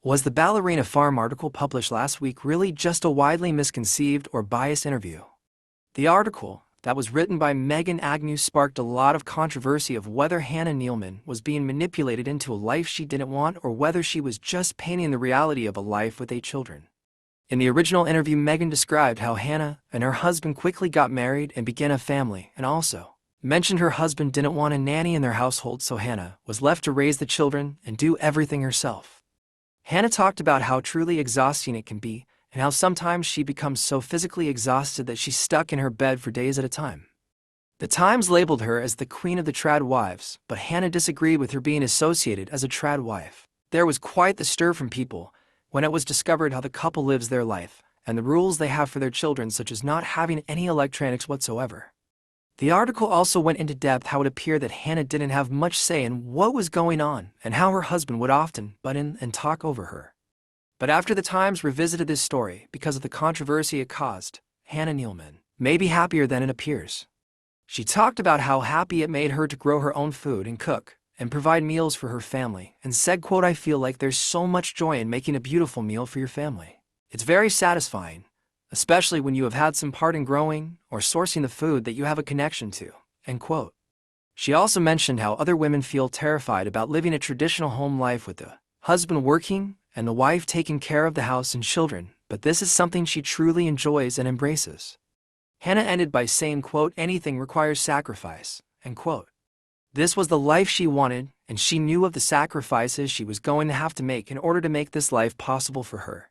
Was the Ballerina farm article published last week really just a widely misconceived or biased interview? The article, that was written by Megan Agnew, sparked a lot of controversy of whether Hannah Neeleman was being manipulated into a life she didn't want or whether she was just painting the reality of a life with 8 children. In the original interview, Megan described how Hannah and her husband quickly got married and began a family, and also mentioned her husband didn't want a nanny in their household, so Hannah was left to raise the children and do everything herself. Hannah talked about how truly exhausting it can be and how sometimes she becomes so physically exhausted that she's stuck in her bed for days at a time. The Times labeled her as the queen of the trad wives, but Hannah disagreed with her being associated as a trad wife. There was quite the stir from people when it was discovered how the couple lives their life and the rules they have for their children, such as not having any electronics whatsoever. The article also went into depth how it appeared that Hannah didn't have much say in what was going on and how her husband would often butt in and talk over her. But after the Times revisited this story because of the controversy it caused, Hannah Neeleman may be happier than it appears. She talked about how happy it made her to grow her own food and cook and provide meals for her family, and said, quote, "I feel like there's so much joy in making a beautiful meal for your family. It's very satisfying, especially when you have had some part in growing or sourcing the food that you have a connection to," end quote. She also mentioned how other women feel terrified about living a traditional home life with the husband working and the wife taking care of the house and children, but this is something she truly enjoys and embraces. Hannah ended by saying, quote, "Anything requires sacrifice," end quote. This was the life she wanted, and she knew of the sacrifices she was going to have to make in order to make this life possible for her.